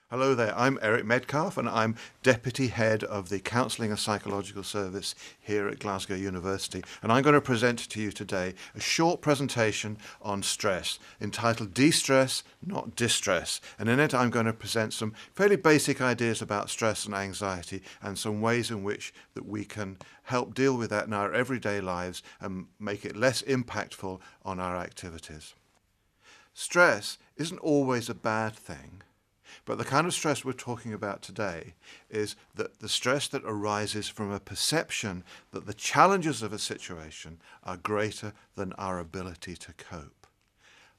Hello there, I'm Eric Medcalf and I'm Deputy Head of the Counselling and Psychological Service here at Glasgow University, and I'm going to present to you today a short presentation on stress entitled De-Stress, Not Distress, and in it I'm going to present some fairly basic ideas about stress and anxiety and some ways in which that we can help deal with that in our everyday lives and make it less impactful on our activities. Stress isn't always a bad thing. But the kind of stress we're talking about today is that the stress that arises from a perception that the challenges of a situation are greater than our ability to cope.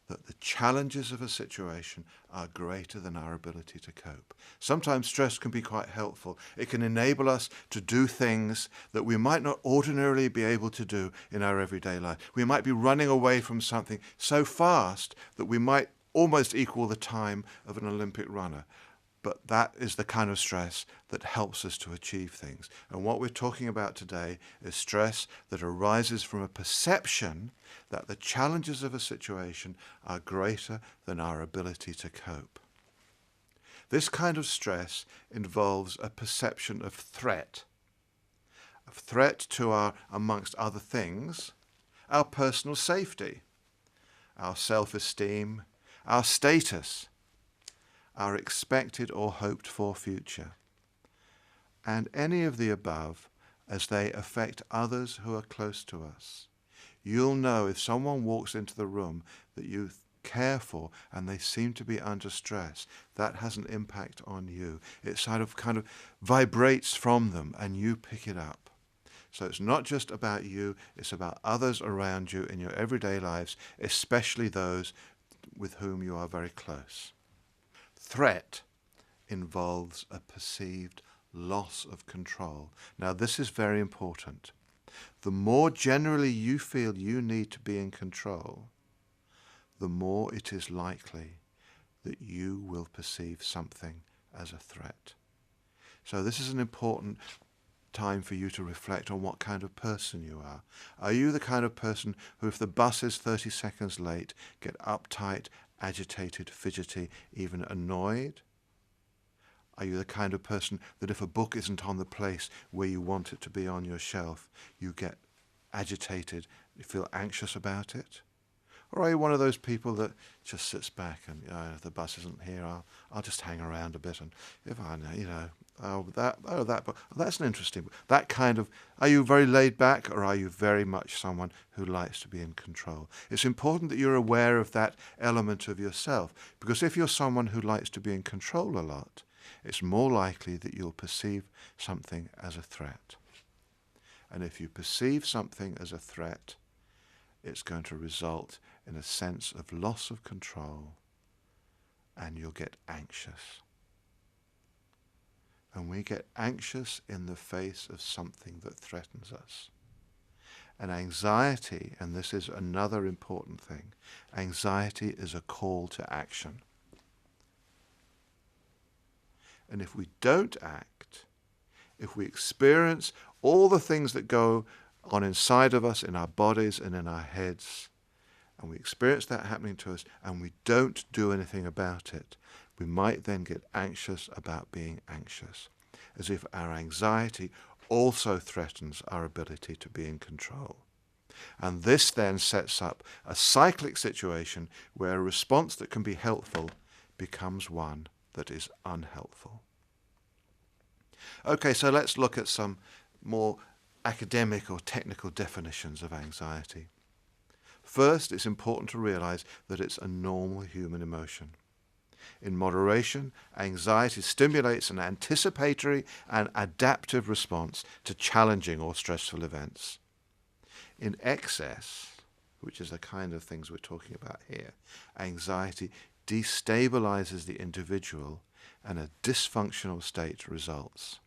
That the challenges of a situation are greater than our ability to cope. Sometimes stress can be quite helpful. It can enable us to do things that we might not ordinarily be able to do in our everyday life. We might be running away from something so fast that we might almost equal the time of an Olympic runner. But that is the kind of stress that helps us to achieve things. And what we're talking about today is stress that arises from a perception that the challenges of a situation are greater than our ability to cope. This kind of stress involves a perception of threat to our, amongst other things, our personal safety, our self-esteem, our status, our expected or hoped for future, and any of the above as they affect others who are close to us. You'll know if someone walks into the room that you care for and they seem to be under stress, that has an impact on you. It kind of vibrates from them and you pick it up. So it's not just about you, it's about others around you in your everyday lives, especially those with whom you are very close. Threat involves a perceived loss of control. Now, this is very important. The more generally you feel you need to be in control, the more it is likely that you will perceive something as a threat. So this is an important time for you to reflect on what kind of person you are. Are you the kind of person who, if the bus is 30 seconds late, get uptight, agitated, fidgety, even annoyed? Are you the kind of person that if a book isn't on the place where you want it to be on your shelf, you get agitated, you feel anxious about it? Or are you one of those people that just sits back and, if the bus isn't here, I'll just hang around a bit, and if I know, that's an interesting book. That kind of, are you very laid back, or are you very much someone who likes to be in control? It's important that you're aware of that element of yourself, because if you're someone who likes to be in control a lot, it's more likely that you'll perceive something as a threat. And if you perceive something as a threat, it's going to result in a sense of loss of control, and you'll get anxious. And we get anxious in the face of something that threatens us. And anxiety, and this is another important thing, anxiety is a call to action. And if we don't act, if we experience all the things that go on inside of us, in our bodies and in our heads, and we experience that happening to us, and we don't do anything about it, we might then get anxious about being anxious, as if our anxiety also threatens our ability to be in control. And this then sets up a cyclic situation where a response that can be helpful becomes one that is unhelpful. Okay, so let's look at some more academic or technical definitions of anxiety. First, it's important to realize that it's a normal human emotion. In moderation, anxiety stimulates an anticipatory and adaptive response to challenging or stressful events. In excess, which is the kind of things we're talking about here, anxiety destabilizes the individual and a dysfunctional state results.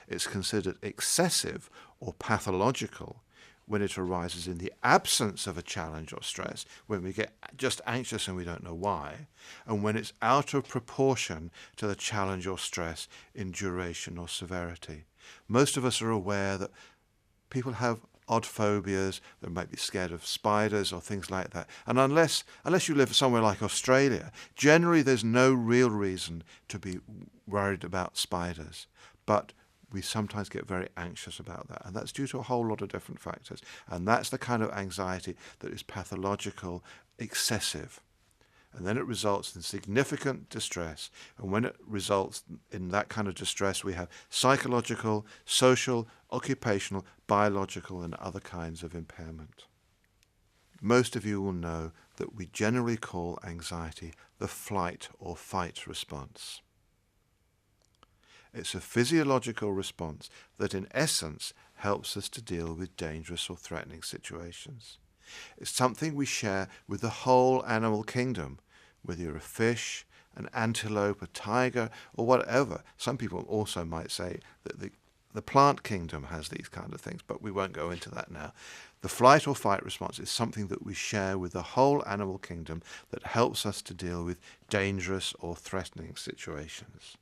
It's considered excessive or pathological when it arises in the absence of a challenge or stress, when we get just anxious and we don't know why, and when it's out of proportion to the challenge or stress in duration or severity. Most of us are aware that People have odd phobias. They might be scared of spiders or things like that. And unless you live somewhere like Australia, generally there's no real reason to be worried about spiders. But we sometimes get very anxious about that. And that's due to a whole lot of different factors. And that's the kind of anxiety that is pathological, excessive. And then it results in significant distress. And when it results in that kind of distress, we have psychological, social, occupational, biological, and other kinds of impairment. Most of you will know that we generally call anxiety the flight or fight response. It's a physiological response that in essence helps us to deal with dangerous or threatening situations. It's something we share with the whole animal kingdom, whether you're a fish, an antelope, a tiger, or whatever. Some people also might say that the plant kingdom has these kind of things, but we won't go into that now. The flight or fight response is something that we share with the whole animal kingdom that helps us to deal with dangerous or threatening situations.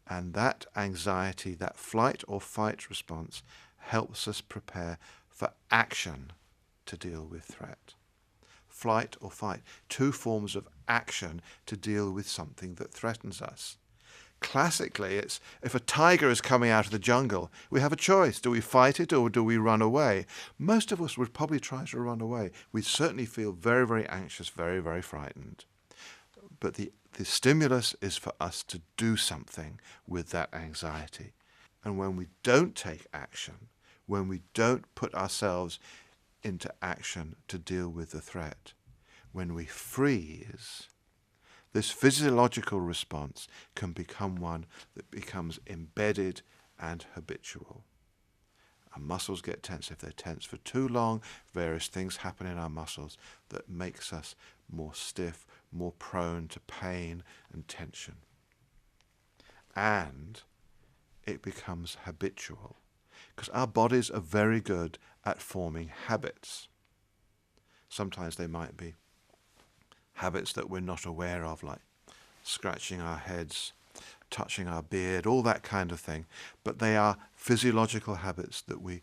And that anxiety, that flight or fight response, helps us prepare for action to deal with threat. Flight or fight, two forms of action to deal with something that threatens us. Classically, it's if a tiger is coming out of the jungle, we have a choice. Do we fight it or do we run away? Most of us would probably try to run away. We certainly feel very, very anxious, very, very frightened. But the stimulus is for us to do something with that anxiety. And when we don't take action, when we don't put ourselves into action to deal with the threat, when we freeze, this physiological response can become one that becomes embedded and habitual. Our muscles get tense. If they're tense for too long, various things happen in our muscles that makes us more stiff, more prone to pain and tension. And it becomes habitual, because our bodies are very good at forming habits. Sometimes they might be habits that we're not aware of, like scratching our heads, touching our beard, all that kind of thing. But they are physiological habits that we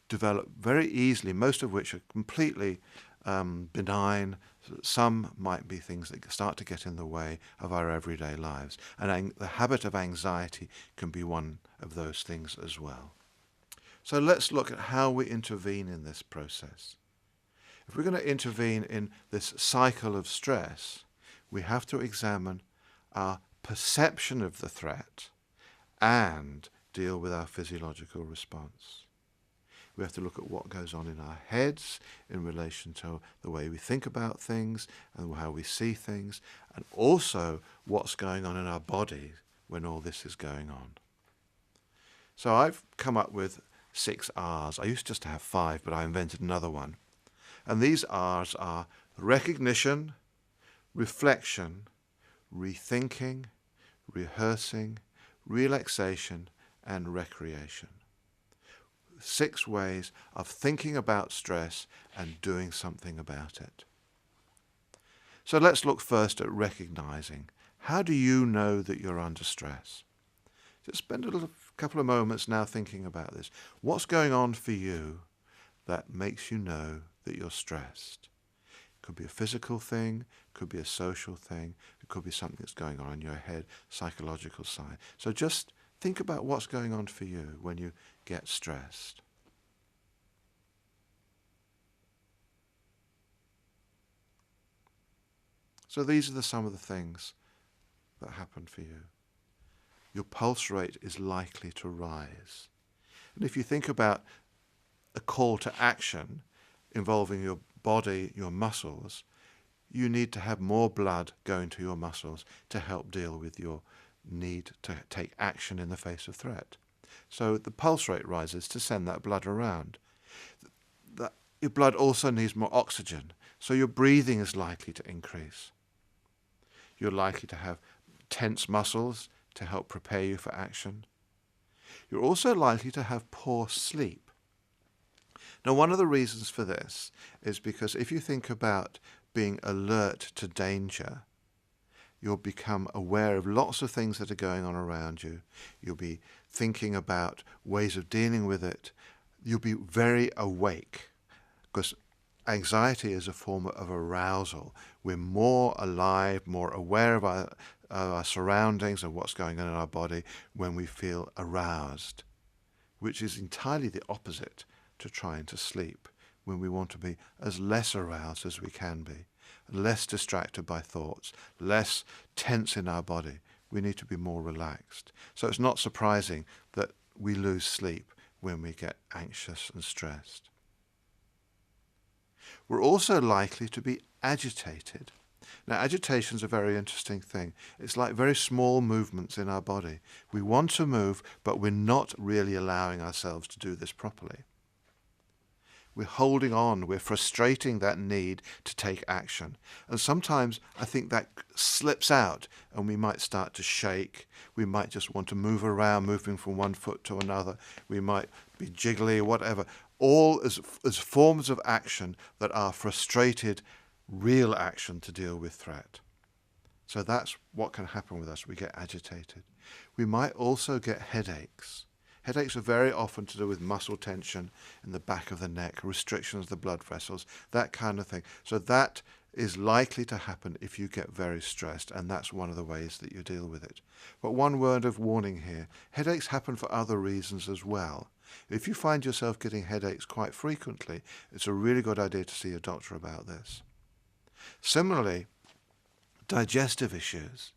develop very easily, most of which are completely benign. Some might be things that start to get in the way of our everyday lives. And the habit of anxiety can be one of those things as well. So let's look at how we intervene in this process. If we're going to intervene in this cycle of stress, we have to examine our perception of the threat and deal with our physiological response. We have to look at what goes on in our heads in relation to the way we think about things and how we see things, and also what's going on in our body when all this is going on. So I've come up with 6 R's. I used just to have 5, but I invented another one. And these R's are recognition, reflection, rethinking, rehearsing, relaxation, and recreation. 6 ways of thinking about stress and doing something about it. So let's look first at recognizing. How do you know that you're under stress? Just spend a couple of moments now thinking about this. What's going on for you that makes you know that you're stressed? It could be a physical thing, it could be a social thing, it could be something that's going on in your head, psychological side. So just think about what's going on for you when you get stressed. So these are some of the things that happen for you. Your pulse rate is likely to rise. And if you think about a call to action involving your body, your muscles, you need to have more blood going to your muscles to help deal with your need to take action in the face of threat. So the pulse rate rises to send that blood around. Your blood also needs more oxygen, so your breathing is likely to increase. You're likely to have tense muscles to help prepare you for action. You're also likely to have poor sleep. Now, one of the reasons for this is because if you think about being alert to danger, you'll become aware of lots of things that are going on around you. You'll be thinking about ways of dealing with it, you'll be very awake, because anxiety is a form of arousal. We're more alive, more aware of our surroundings and what's going on in our body when we feel aroused, which is entirely the opposite to trying to sleep, when we want to be as less aroused as we can be, less distracted by thoughts, less tense in our body. We need to be more relaxed. So it's not surprising that we lose sleep when we get anxious and stressed. We're also likely to be agitated. Now, agitation is a very interesting thing. It's like very small movements in our body. We want to move, but we're not really allowing ourselves to do this properly. We're holding on, we're frustrating that need to take action. And sometimes I think that slips out and we might start to shake. We might just want to move around, moving from one foot to another. We might be jiggly or whatever. All as forms of action that are frustrated, real action to deal with threat. So that's what can happen with us. We get agitated. We might also get headaches. Headaches are very often to do with muscle tension in the back of the neck, restrictions of the blood vessels, that kind of thing. So that is likely to happen if you get very stressed, and that's one of the ways that you deal with it. But one word of warning here, headaches happen for other reasons as well. If you find yourself getting headaches quite frequently, it's a really good idea to see a doctor about this. Similarly, digestive issues.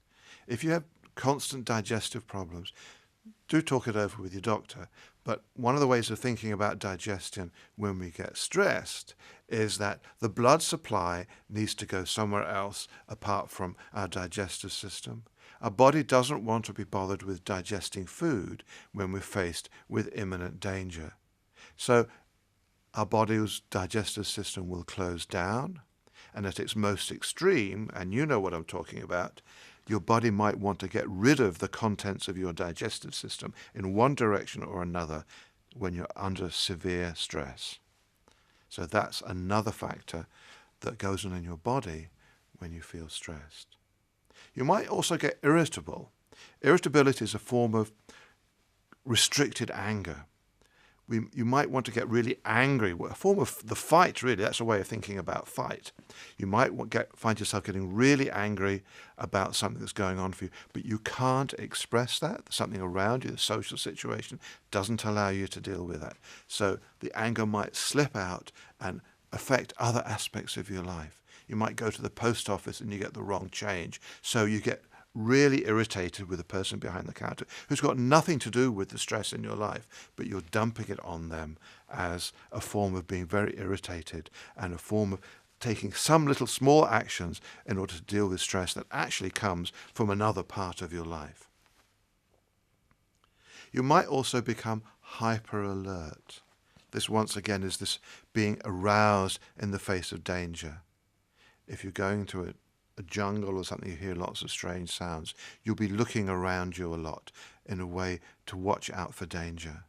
If you have constant digestive problems, do talk it over with your doctor. But one of the ways of thinking about digestion when we get stressed is that the blood supply needs to go somewhere else apart from our digestive system. Our body doesn't want to be bothered with digesting food when we're faced with imminent danger. So our body's digestive system will close down, and at its most extreme, and you know what I'm talking about, your body might want to get rid of the contents of your digestive system in one direction or another when you're under severe stress. So that's another factor that goes on in your body when you feel stressed. You might also get irritable. Irritability is a form of restricted anger. You might want to get really angry, a form of the fight, really. That's a way of thinking about fight. You might find yourself getting really angry about something that's going on for you, but you can't express that. Something around you, the social situation, doesn't allow you to deal with that. So the anger might slip out and affect other aspects of your life. You might go to the post office and you get the wrong change. So you get really irritated with the person behind the counter who's got nothing to do with the stress in your life, but you're dumping it on them as a form of being very irritated and a form of taking some little small actions in order to deal with stress that actually comes from another part of your life. You might also become hyper alert. This once again is this being aroused in the face of danger. If you're going to a jungle or something, you hear lots of strange sounds, you'll be looking around you a lot in a way to watch out for danger.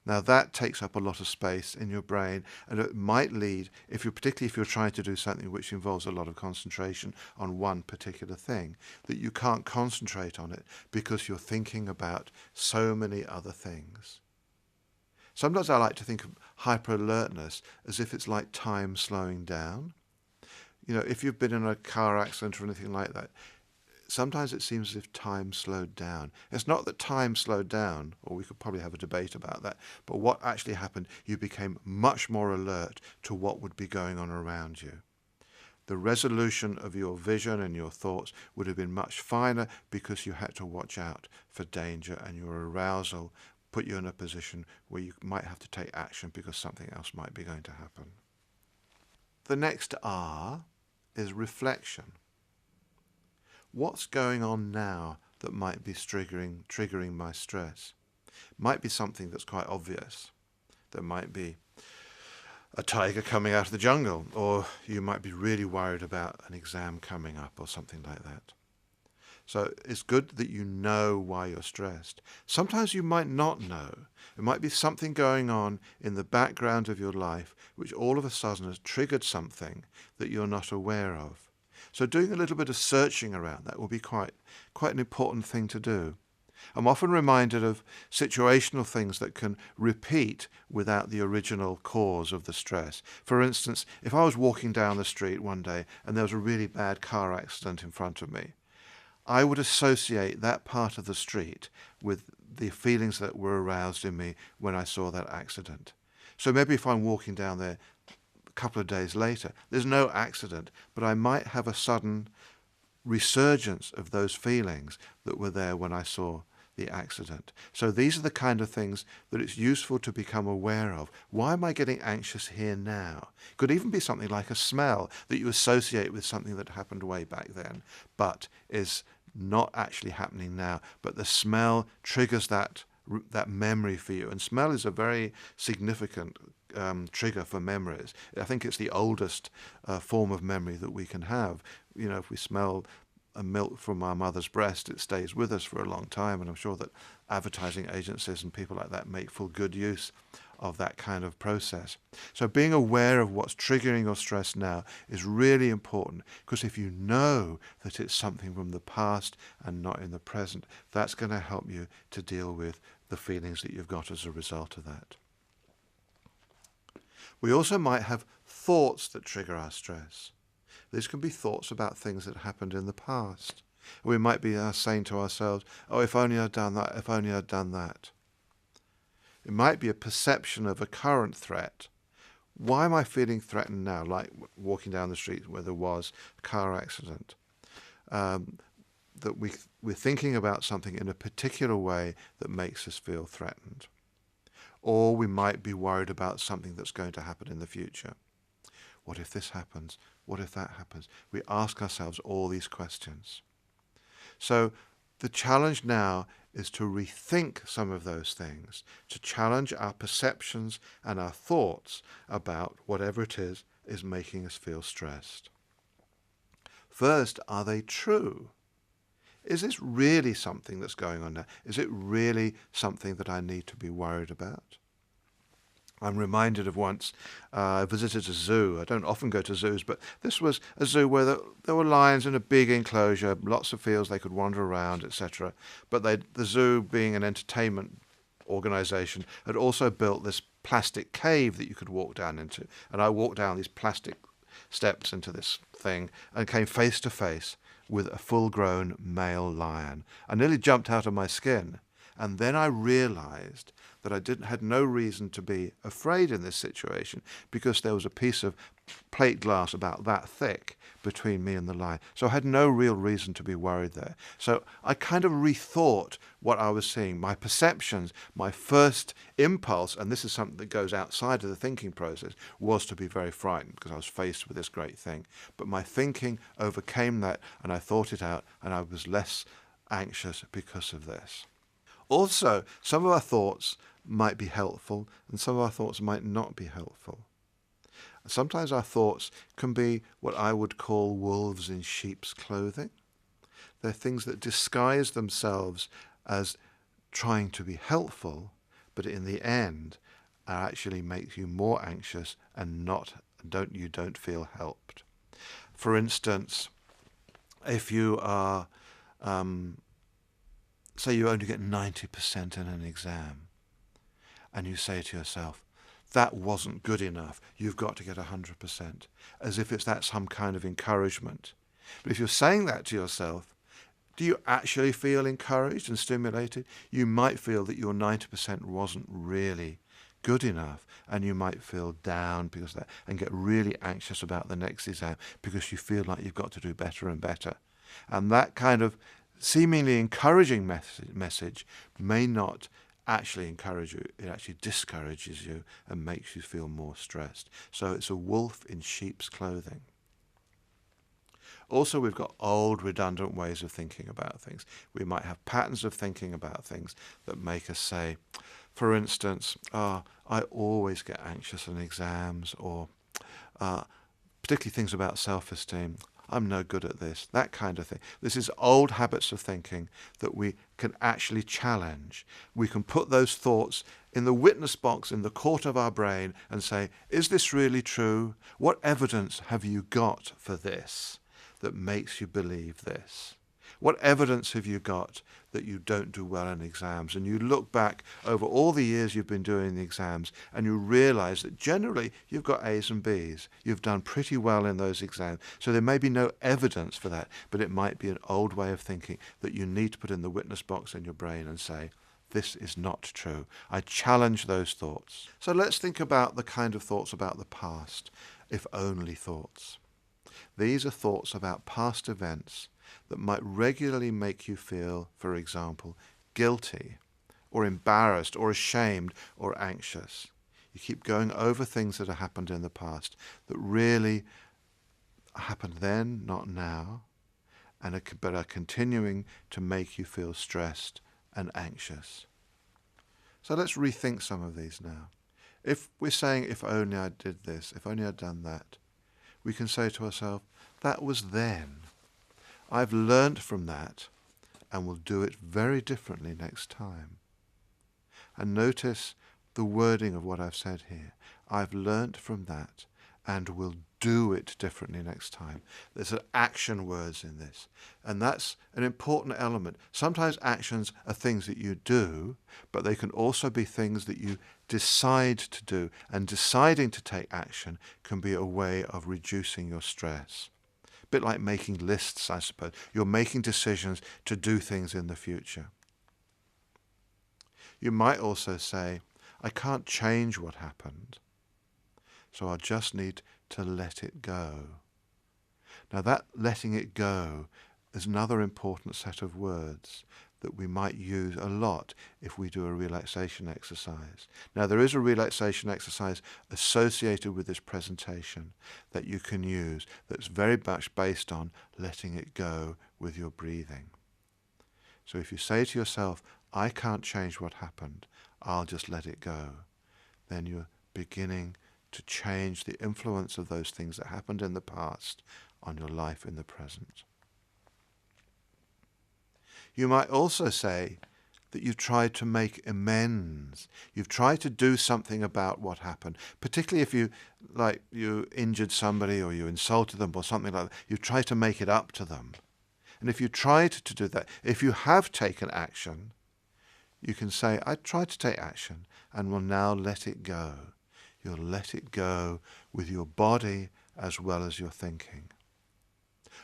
Now that takes up a lot of space in your brain, and it might lead, particularly if you're trying to do something which involves a lot of concentration on one particular thing, that you can't concentrate on it because you're thinking about so many other things. Sometimes I like to think of hyper-alertness as if it's like time slowing down. You know, if you've been in a car accident or anything like that, sometimes it seems as if time slowed down. It's not that time slowed down, or we could probably have a debate about that, but what actually happened, you became much more alert to what would be going on around you. The resolution of your vision and your thoughts would have been much finer because you had to watch out for danger, and your arousal put you in a position where you might have to take action because something else might be going to happen. The next R is reflection. What's going on now that might be triggering my stress? Might be something that's quite obvious. There might be a tiger coming out of the jungle, or you might be really worried about an exam coming up or something like that. So it's good that you know why you're stressed. Sometimes you might not know. It might be something going on in the background of your life which all of a sudden has triggered something that you're not aware of. So doing a little bit of searching around that will be quite an important thing to do. I'm often reminded of situational things that can repeat without the original cause of the stress. For instance, if I was walking down the street one day and there was a really bad car accident in front of me, I would associate that part of the street with the feelings that were aroused in me when I saw that accident. So maybe if I'm walking down there a couple of days later, there's no accident, but I might have a sudden resurgence of those feelings that were there when I saw the accident. So these are the kind of things that it's useful to become aware of. Why am I getting anxious here now? It could even be something like a smell that you associate with something that happened way back then, but is not actually happening now. But the smell triggers that memory for you. And smell is a very significant trigger for memories. I think it's the oldest form of memory that we can have. You know, if we smell a milk from our mother's breast, it stays with us for a long time, and I'm sure that advertising agencies and people like that make full good use of that kind of process. So being aware of what's triggering your stress now is really important, because if you know that it's something from the past and not in the present, that's going to help you to deal with the feelings that you've got as a result of that. We also might have thoughts that trigger our stress. These can be thoughts about things that happened in the past. We might be saying to ourselves, oh, if only I'd done that, if only I'd done that. It might be a perception of a current threat. Why am I feeling threatened now, like walking down the street where there was a car accident? That we're thinking about something in a particular way that makes us feel threatened. Or we might be worried about something that's going to happen in the future. What if this happens? What if that happens? We ask ourselves all these questions. So the challenge now is to rethink some of those things, to challenge our perceptions and our thoughts about whatever it is making us feel stressed. First, are they true? Is this really something that's going on now? Is it really something that I need to be worried about? I'm reminded of once I visited a zoo. I don't often go to zoos, but this was a zoo where there were lions in a big enclosure, lots of fields they could wander around, etc. But the zoo, being an entertainment organisation, had also built this plastic cave that you could walk down into. And I walked down these plastic steps into this thing and came face to face with a full-grown male lion. I nearly jumped out of my skin. And then I realized that I had no reason to be afraid in this situation, because there was a piece of plate glass about that thick between me and the lion. So I had no real reason to be worried there. So I kind of rethought what I was seeing. My perceptions, my first impulse, and this is something that goes outside of the thinking process, was to be very frightened because I was faced with this great thing. But my thinking overcame that, and I thought it out, and I was less anxious because of this. Also, some of our thoughts might be helpful and some of our thoughts might not be helpful. Sometimes our thoughts can be what I would call wolves in sheep's clothing. They're things that disguise themselves as trying to be helpful, but in the end actually make you more anxious and you don't feel helped. For instance, if you are say you only get 90% in an exam, and you say to yourself, that wasn't good enough, you've got to get 100%, as if that's some kind of encouragement. But if you're saying that to yourself, do you actually feel encouraged and stimulated? You might feel that your 90% wasn't really good enough, and you might feel down because of that, and get really anxious about the next exam because you feel like you've got to do better and better. And that kind of seemingly encouraging message may not actually encourage you. It actually discourages you and makes you feel more stressed. So it's a wolf in sheep's clothing. Also, we've got old, redundant ways of thinking about things. We might have patterns of thinking about things that make us say, for instance, I always get anxious in exams, or particularly things about self-esteem. I'm no good at this, that kind of thing. This is old habits of thinking that we can actually challenge. We can put those thoughts in the witness box in the court of our brain and say, is this really true? What evidence have you got for this that makes you believe this? What evidence have you got that you don't do well in exams? And you look back over all the years you've been doing the exams and you realise that generally you've got A's and B's. You've done pretty well in those exams. So there may be no evidence for that, but it might be an old way of thinking that you need to put in the witness box in your brain and say, this is not true. I challenge those thoughts. So let's think about the kind of thoughts about the past, if only thoughts. These are thoughts about past events that might regularly make you feel, for example, guilty or embarrassed or ashamed or anxious. You keep going over things that have happened in the past that really happened then, not now, but are continuing to make you feel stressed and anxious. So let's rethink some of these now. If we're saying, if only I did this, if only I'd done that, we can say to ourselves, that was then. I've learnt from that and will do it very differently next time. And notice the wording of what I've said here. I've learnt from that and will do it differently next time. There's action words in this. And that's an important element. Sometimes actions are things that you do, but they can also be things that you decide to do. And deciding to take action can be a way of reducing your stress. A bit like making lists, I suppose. You're making decisions to do things in the future. You might also say, I can't change what happened, so I'll just need to let it go. Now that letting it go is another important set of words that we might use a lot if we do a relaxation exercise. Now there is a relaxation exercise associated with this presentation that you can use that's very much based on letting it go with your breathing. So if you say to yourself, I can't change what happened, I'll just let it go, then you're beginning to change the influence of those things that happened in the past on your life in the present. You might also say that you've tried to make amends. You've tried to do something about what happened, particularly if you injured somebody or you insulted them or something like that. You've tried to make it up to them. And if you tried to do that, if you have taken action, you can say, I tried to take action and will now let it go. You'll let it go with your body as well as your thinking.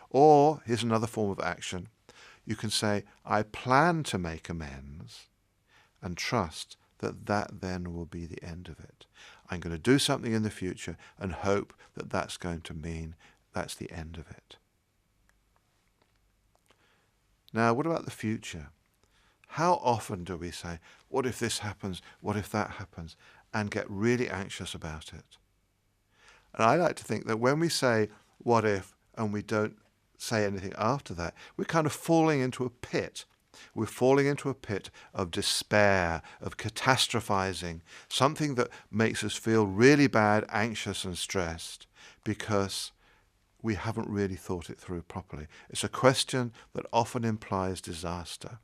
Or, here's another form of action. You can say, I plan to make amends and trust that that then will be the end of it. I'm going to do something in the future and hope that that's going to mean that's the end of it. Now, what about the future? How often do we say, what if this happens, what if that happens, and get really anxious about it? And I like to think that when we say, what if, and we don't say anything after that, we're kind of falling into a pit. We're falling into a pit of despair, of catastrophizing, something that makes us feel really bad, anxious and stressed because we haven't really thought it through properly. It's a question that often implies disaster.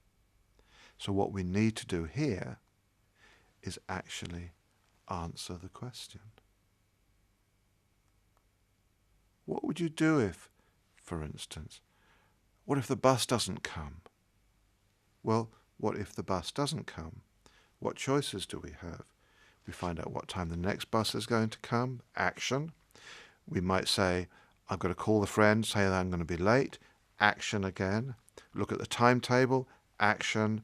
So what we need to do here is actually answer the question. What would you do if, for instance, what if the bus doesn't come? Well, what if the bus doesn't come? What choices do we have? We find out what time the next bus is going to come. Action. We might say, I've got to call the friend, say that I'm going to be late. Action again. Look at the timetable. Action.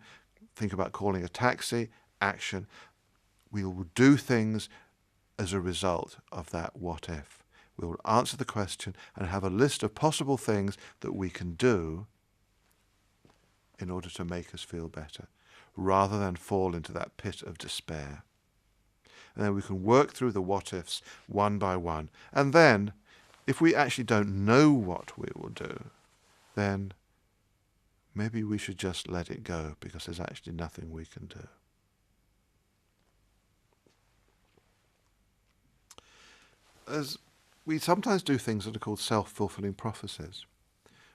Think about calling a taxi. Action. We will do things as a result of that what if. We will answer the question and have a list of possible things that we can do in order to make us feel better, rather than fall into that pit of despair. And then we can work through the what ifs one by one. And then, if we actually don't know what we will do, then maybe we should just let it go because there's actually nothing we can do. As we sometimes do things that are called self-fulfilling prophecies.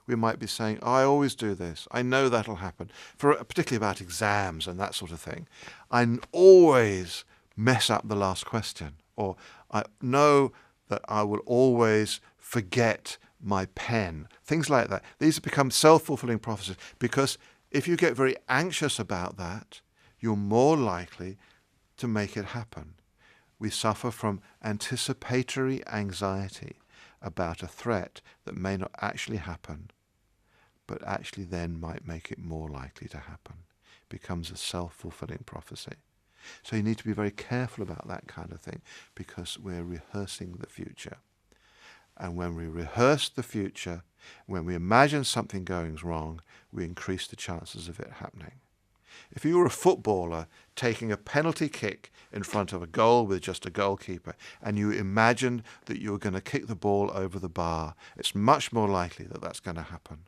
We might be saying, I always do this. I know that'll happen. Particularly about exams and that sort of thing. I always mess up the last question. Or I know that I will always forget my pen, things like that. These have become self-fulfilling prophecies, because if you get very anxious about that, you're more likely to make it happen. We suffer from anticipatory anxiety about a threat that may not actually happen, but actually then might make it more likely to happen. It becomes a self-fulfilling prophecy. So you need to be very careful about that kind of thing, because we're rehearsing the future. And when we rehearse the future, when we imagine something going wrong, we increase the chances of it happening. If you were a footballer taking a penalty kick in front of a goal with just a goalkeeper, and you imagined that you were going to kick the ball over the bar, it's much more likely that that's going to happen.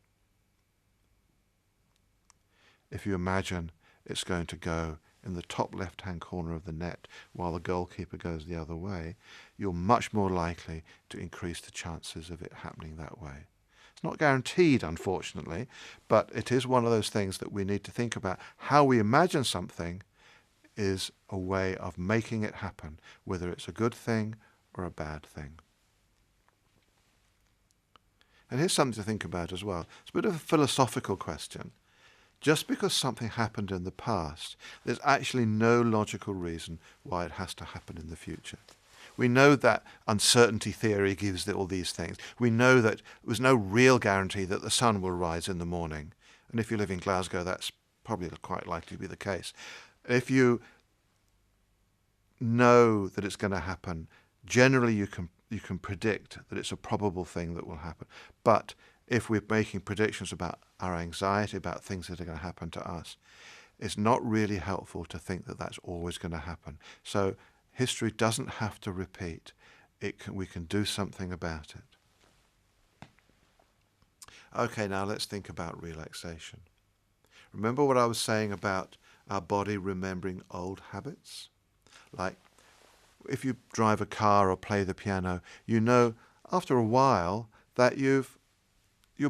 If you imagine it's going to go in the top left-hand corner of the net while the goalkeeper goes the other way, you're much more likely to increase the chances of it happening that way. It's not guaranteed, unfortunately, but it is one of those things that we need to think about. How we imagine something is a way of making it happen, whether it's a good thing or a bad thing. And here's something to think about as well. It's a bit of a philosophical question. Just because something happened in the past, there's actually no logical reason why it has to happen in the future. We know that uncertainty theory gives all these things. We know that there's no real guarantee that the sun will rise in the morning. And if you live in Glasgow, that's probably quite likely to be the case. If you know that it's going to happen, generally you can predict that it's a probable thing that will happen. But if we're making predictions about our anxiety, about things that are going to happen to us, it's not really helpful to think that that's always going to happen. So history doesn't have to repeat. We can do something about it. Okay, now let's think about relaxation. Remember what I was saying about our body remembering old habits? Like if you drive a car or play the piano, you know after a while that your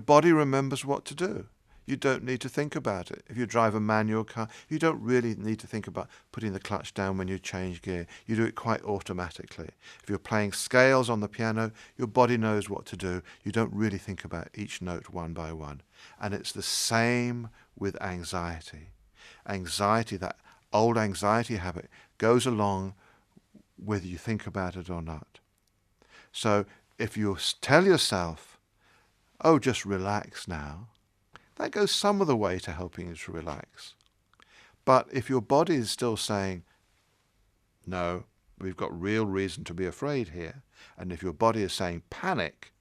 body remembers what to do. You don't need to think about it. If you drive a manual car, you don't really need to think about putting the clutch down when you change gear. You do it quite automatically. If you're playing scales on the piano, your body knows what to do. You don't really think about each note one by one. And it's the same with anxiety. Anxiety, that old anxiety habit, goes along whether you think about it or not. So if you tell yourself, oh, just relax now, that goes some of the way to helping you to relax. But if your body is still saying, no, we've got real reason to be afraid here, and if your body is saying panic,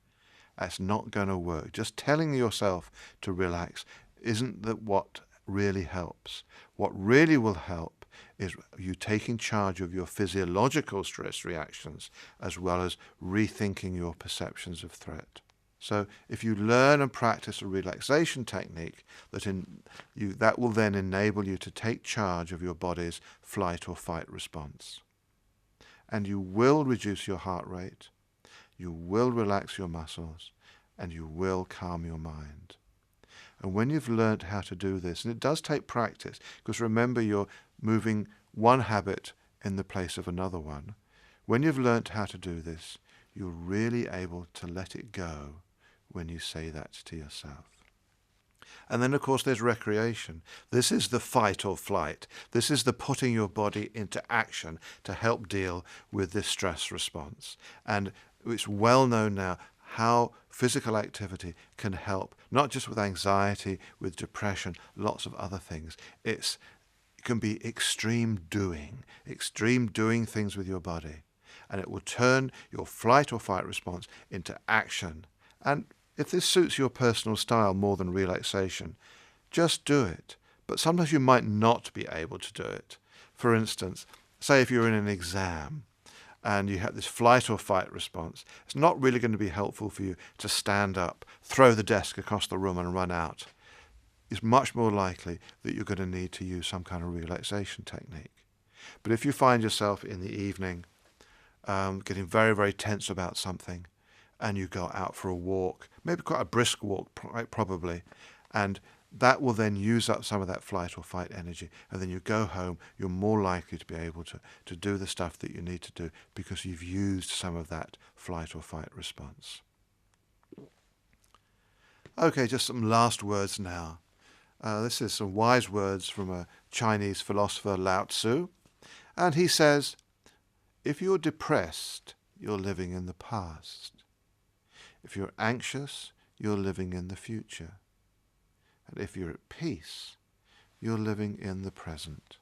that's not going to work. Just telling yourself to relax isn't what really helps. What really will help is you taking charge of your physiological stress reactions as well as rethinking your perceptions of threat. So if you learn and practice a relaxation technique, that will then enable you to take charge of your body's flight or fight response. And you will reduce your heart rate, you will relax your muscles, and you will calm your mind. And when you've learned how to do this, and it does take practice, because remember you're moving one habit in the place of another one, when you've learned how to do this, you're really able to let it go when you say that to yourself. And then, of course, there's recreation. This is the fight or flight. This is the putting your body into action to help deal with this stress response. And it's well known now how physical activity can help, not just with anxiety, with depression, lots of other things. It can be extreme doing things with your body. And it will turn your flight or fight response into action. And if this suits your personal style more than relaxation, just do it. But sometimes you might not be able to do it. For instance, say if you're in an exam and you have this flight or fight response, it's not really going to be helpful for you to stand up, throw the desk across the room and run out. It's much more likely that you're going to need to use some kind of relaxation technique. But if you find yourself in the evening getting very, very tense about something, and you go out for a walk, maybe quite a brisk walk, probably, and that will then use up some of that flight or fight energy, and then you go home, you're more likely to be able to do the stuff that you need to do because you've used some of that flight or fight response. Okay, just some last words now. This is some wise words from a Chinese philosopher, Lao Tzu, and he says, if you're depressed, you're living in the past. If you're anxious, you're living in the future. And if you're at peace, you're living in the present.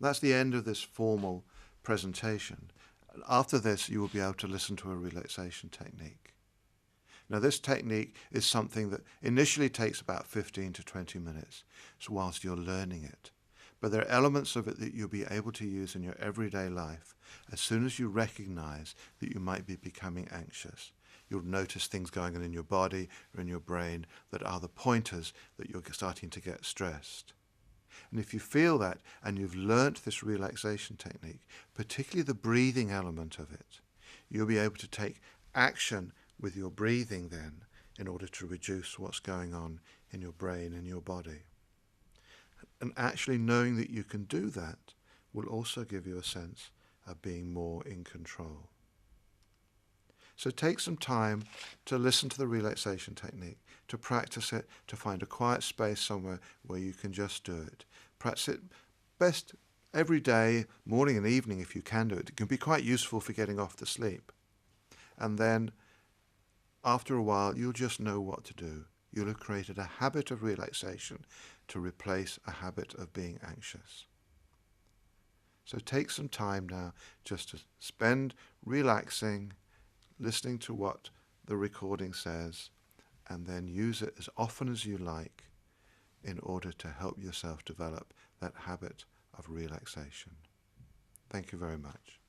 That's the end of this formal presentation. After this, you will be able to listen to a relaxation technique. Now, this technique is something that initially takes about 15 to 20 minutes, so whilst you're learning it. But there are elements of it that you'll be able to use in your everyday life as soon as you recognize that you might be becoming anxious. You'll notice things going on in your body or in your brain that are the pointers that you're starting to get stressed. And if you feel that and you've learnt this relaxation technique, particularly the breathing element of it, you'll be able to take action with your breathing then in order to reduce what's going on in your brain and your body. And actually knowing that you can do that will also give you a sense of being more in control. So take some time to listen to the relaxation technique, to practice it, to find a quiet space somewhere where you can just do it. Practice it best every day, morning and evening if you can do it. It can be quite useful for getting off to sleep. And then after a while, you'll just know what to do. You'll have created a habit of relaxation to replace a habit of being anxious. So take some time now just to spend relaxing, listening to what the recording says, and then use it as often as you like in order to help yourself develop that habit of relaxation. Thank you very much.